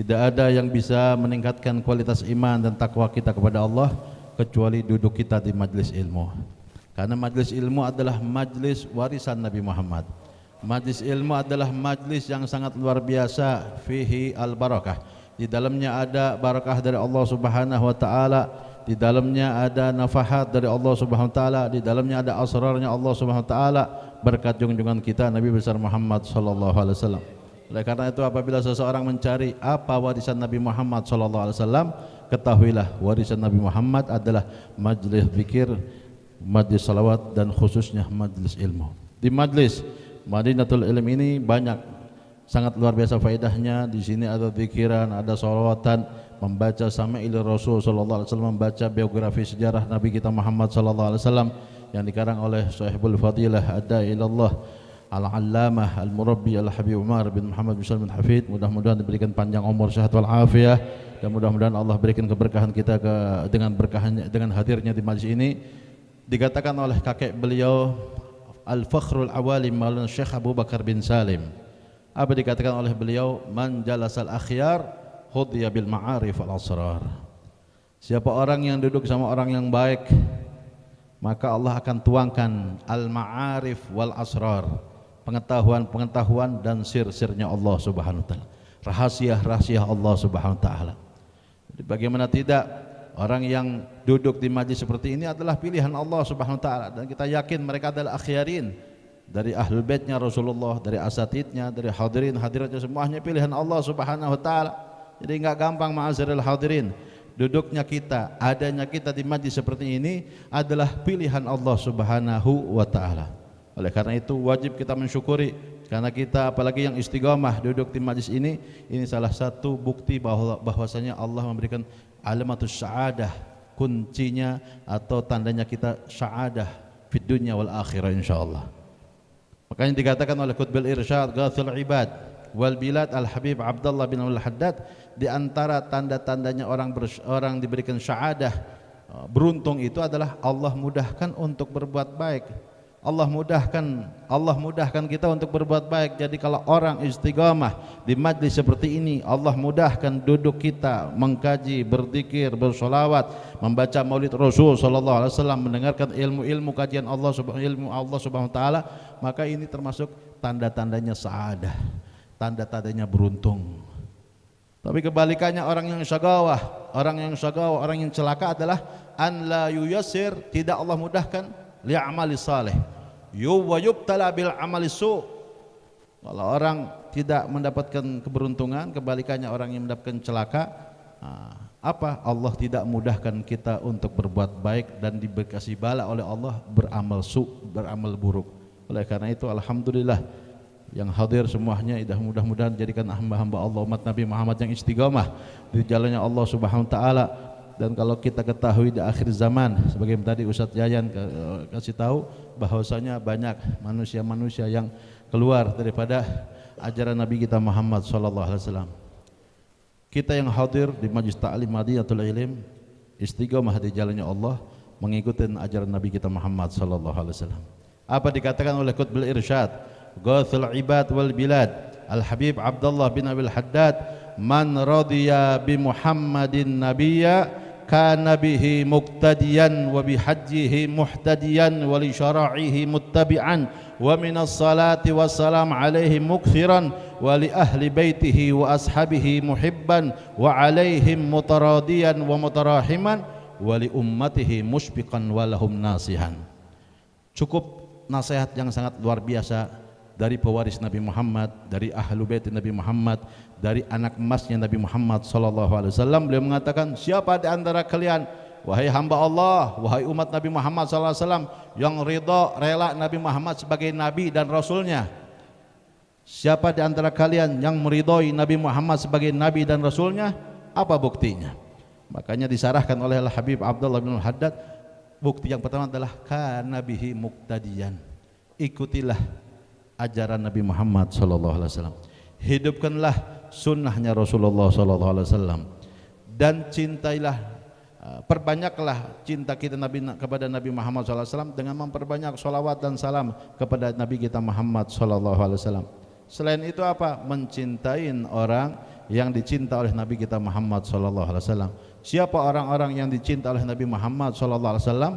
Tidak ada yang bisa meningkatkan kualitas iman dan takwa kita kepada Allah kecuali duduk kita di majlis ilmu. Karena majlis ilmu adalah majlis warisan Nabi Muhammad. Majlis ilmu adalah majlis yang sangat luar biasa, fihi al-barakah. Di dalamnya ada barakah dari Allah Subhanahu wa taala, di dalamnya ada nafahat dari Allah Subhanahu wa taala, di dalamnya ada asrarnya Allah Subhanahu wa taala, berkat junjungan kita Nabi besar Muhammad sallallahu alaihi wasallam. Oleh karena itu apabila seseorang mencari apa warisan Nabi Muhammad sallallahu alaihi wasallam, ketahuilah warisan Nabi Muhammad adalah majlis zikir, majlis salawat dan khususnya majlis ilmu. Di majlis Madinatul Ilm ini banyak sangat luar biasa faedahnya. Di sini ada zikiran, ada salawatan, membaca Sama'il Rasul sallallahu alaihi wasallam, membaca biografi sejarah Nabi kita Muhammad sallallahu alaihi wasallam yang dikarang oleh Sahibul Fadilah Adda ilallah Al-Allamah Al-Murabbi Al-Habib Umar bin Muhammad bin Salim bin Hafid. Mudah-mudahan diberikan panjang umur, sehat wal afiyah, dan mudah-mudahan Allah berikan keberkahan kita dengan hadirnya di majlis ini. Dikatakan oleh kakek beliau Al-Fakhrul Awalim Maulana Syekh Abu Bakar bin Salim, apa dikatakan oleh beliau? Man jalasal akhyar hudhiya bil ma'arif al asrar. Siapa orang yang duduk sama orang yang baik, maka Allah akan tuangkan al-ma'arif wal asrar, pengetahuan-pengetahuan dan sir-sirnya Allah Subhanahu wa taala, rahasia-rahasia Allah Subhanahu wa taala. Jadi bagaimana tidak, orang yang duduk di majlis seperti ini adalah pilihan Allah Subhanahu wa taala, dan kita yakin mereka adalah akhyarin dari ahlul baitnya Rasulullah, dari asatidnya, dari hadirin hadiratnya, semuanya pilihan Allah Subhanahu wa taala. Jadi enggak gampang, ma'aziril hadirin. Duduknya kita, adanya kita di majlis seperti ini adalah pilihan Allah Subhanahu wa taala. Oleh karena itu wajib kita mensyukuri, karena kita apalagi yang istiqamah duduk di majlis ini salah satu bukti bahwasanya Allah memberikan alamatus sa'adah, kuncinya atau tandanya kita sa'adah fid dunya wal akhirah insyaallah. Makanya dikatakan oleh Qutbil Irsyad Ghathul Ibad wal Bilad Al-Habib Abdullah bin Al-Haddad, di antara tanda-tandanya orang diberikan sa'adah, beruntung itu adalah Allah mudahkan untuk berbuat baik. Allah mudahkan kita untuk berbuat baik. Jadi kalau orang istiqamah di majlis seperti ini, Allah mudahkan duduk kita mengkaji, berzikir, bersolawat, membaca Maulid Rasul sallallahu alaihi wasallam, mendengarkan ilmu-ilmu kajian Allah Subhanahu wa taala, maka ini termasuk tanda-tandanya sa'adah, tanda-tandanya beruntung. Tapi kebalikannya orang yang syagawah, orang yang celaka adalah an la yuyassir, tidak Allah mudahkan li'amali salih wa yubtala bil amali su. Kalau orang tidak mendapatkan keberuntungan, kebalikannya orang yang mendapatkan celaka, apa? Allah tidak mudahkan kita untuk berbuat baik dan dikasih bala oleh Allah beramal beramal buruk. Oleh karena itu alhamdulillah yang hadir semuanya mudah-mudahan jadikan hamba-hamba Allah, umat Nabi Muhammad yang istiqamah di jalannya Allah Subhanahu wa taala. Dan kalau kita ketahui di akhir zaman, sebagai tadi Ustadz Yayan kasih tahu bahwasanya banyak manusia-manusia yang keluar daripada ajaran Nabi kita Muhammad sallallahu alaihi wasallam. Kita yang hadir di majlis ta'lim Madinatul Ilm istiqamah di jalannya Allah, mengikuti ajaran Nabi kita Muhammad sallallahu alaihi wasallam. Apa dikatakan oleh Qutbil Irsyad Ghathul Ibad wal Bilad Al-Habib Abdullah bin Abil Haddad, man radiya bi Muhammadin nabiyya kana bihi muqtadiyan wa bihajjihi muhtadiyan wa li syara'ihi muttabi'an wa minas salati wassalam alaihi mukthiran wa li ahli baitihi wa ashabihi muhibban wa alaihim mutaradiyan wa mutarahiman wa li ummatihi mushfiqan wa lahum nasihan. Cukup nasihat yang sangat luar biasa dari pewaris Nabi Muhammad, dari ahlu bait Nabi Muhammad, dari anak emasnya Nabi Muhammad sallallahu alaihi wasallam. Beliau mengatakan, siapa di antara kalian wahai hamba Allah, wahai umat Nabi Muhammad sallallahu alaihi wasallam yang ridha rela Nabi Muhammad sebagai nabi dan rasulnya? Siapa di antara kalian yang meridhai Nabi Muhammad sebagai nabi dan rasulnya? Apa buktinya? Makanya disarahkan oleh Al-Habib Abdullah bin Al-Haddad, bukti yang pertama adalah kana bihi muqtadiyan, ikutilah ajaran Nabi Muhammad sallallahu alaihi wasallam, hidupkanlah sunnahnya Rasulullah sallallahu alaihi wasallam, dan cintailah, perbanyaklah cinta kita kepada Nabi Muhammad sallallahu alaihi wasallam dengan memperbanyak salawat dan salam kepada Nabi kita Muhammad sallallahu alaihi wasallam. Selain itu apa? Mencintai orang yang dicinta oleh Nabi kita Muhammad sallallahu alaihi wasallam. Siapa orang-orang yang dicinta oleh Nabi Muhammad sallallahu alaihi wasallam?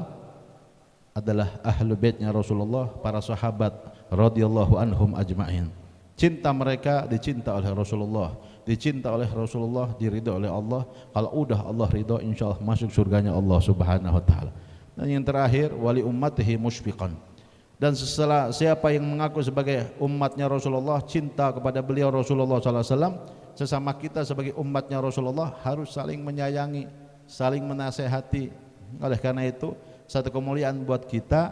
Adalah ahlu baitnya Rasulullah, para sahabat radhiyallahu anhum ajma'in. Cinta mereka dicinta oleh Rasulullah, dicinta oleh Rasulullah, diridho oleh Allah. Kalau udah Allah ridho, insyaallah masuk surganya Allah Subhanahu wa taala. Dan yang terakhir, wali ummatihi musyfiqan. Dan setelah siapa yang mengaku sebagai umatnya Rasulullah, cinta kepada beliau Rasulullah sallallahu alaihi wasallam, sesama kita sebagai umatnya Rasulullah harus saling menyayangi, saling menasehati. Oleh karena itu, satu kemuliaan buat kita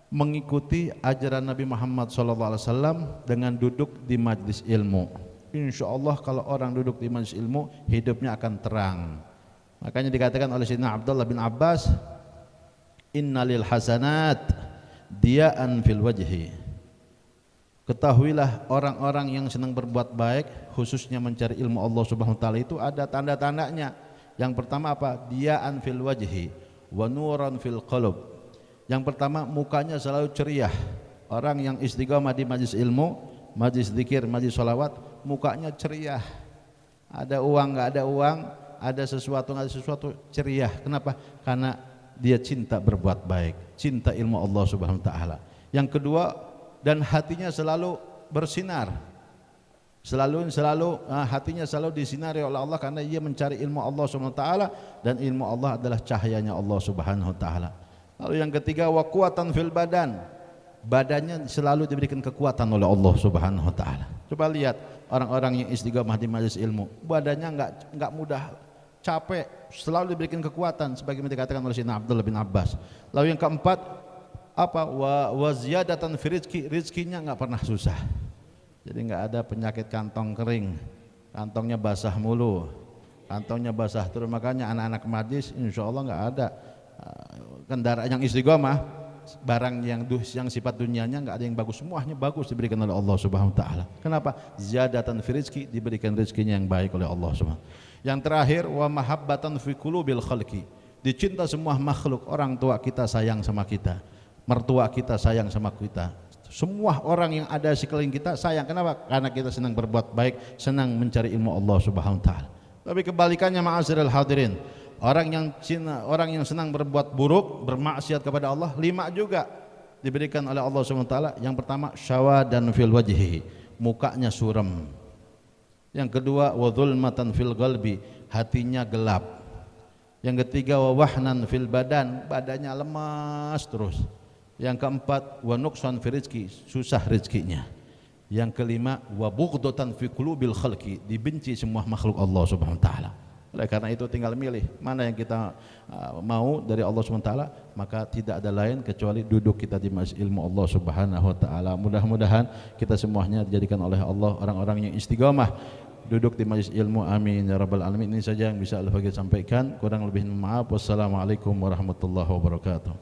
mengikuti ajaran Nabi Muhammad SAW dengan duduk di majlis ilmu. Insya Allah kalau orang duduk di majlis ilmu, hidupnya akan terang. Makanya dikatakan oleh Sayyidina Abdullah bin Abbas, innalil hasanat diya'an fil wajhi. Ketahuilah orang-orang yang senang berbuat baik, khususnya mencari ilmu Allah Subhanahu wa taala, itu ada tanda-tandanya. Yang pertama apa? Diya'an fil wajhi wa nuran fil qalb. Yang pertama, mukanya selalu ceria. Orang yang istiqamah di majlis ilmu, majlis zikir, majlis sholawat, mukanya ceria. Ada uang nggak ada uang, ada sesuatu nggak ada sesuatu, ceria. Kenapa? Karena dia cinta berbuat baik, cinta ilmu Allah Subhanahu wa taala. Yang kedua, dan hatinya selalu bersinar. Hatinya selalu disinari oleh Allah karena ia mencari ilmu Allah Subhanahu wa taala, dan ilmu Allah adalah cahayanya Allah Subhanahu wa taala. Lalu yang ketiga, wa quwatan fil badan. Badannya selalu diberikan kekuatan oleh Allah Subhanahu wa taala. Coba lihat orang-orang yang istiqamah di majelis ilmu, badannya enggak mudah capek, selalu diberikan kekuatan sebagaimana dikatakan oleh Sayyidina Abdullah bin Abbas. Lalu yang keempat, apa? Wa ziyadatan fi rizki, rizkinya enggak pernah susah. Jadi enggak ada penyakit kantong kering, kantongnya basah mulu, kantongnya basah terus. Makanya anak-anak majlis insyaallah enggak ada kendaraan yang istiqomah, barang yang sifat dunianya enggak ada yang bagus, semuanya bagus diberikan oleh Allah Subhanahu wa taala. Kenapa? Ziyadatan fi rizki, diberikan rezekinya yang baik oleh Allah Subhanahu. Yang terakhir, wa mahabbatan fi qulubil khalqi, dicinta semua makhluk. Orang tua kita sayang sama kita, mertua kita sayang sama kita, semua orang yang ada di sekeliling kita sayang. Kenapa? Karena kita senang berbuat baik, senang mencari ilmu Allah Subhanahu wa taala. Tapi kebalikannya, ma'asyiral hadirin, orang yang senang berbuat buruk, bermaksiat kepada Allah, 5 juga diberikan oleh Allah Subhanahu wa taala. Yang pertama, syawadan fil wajhi, mukanya suram. Yang kedua, wa dzulmatan fil qalbi, hatinya gelap. Yang ketiga, wa wahnan fil badan, badannya lemas terus. Yang keempat, wa nuqsan fi rizki, susah rezekinya. Yang kelima, wa bughdatan fi qulubil khalqi, dibenci semua makhluk Allah Subhanahu wa taala. Oleh karena itu tinggal milih mana yang kita mau dari Allah Subhanahu wa taala, maka tidak ada lain kecuali duduk kita di majlis ilmu Allah Subhanahu wa taala. Mudah-mudahan kita semuanya dijadikan oleh Allah orang-orang yang istiqamah duduk di majlis ilmu. Amin ya rabbal alamin. Ini saja yang bisa Allah sampaikan, kurang lebih maaf. Wassalamualaikum warahmatullahi wabarakatuh.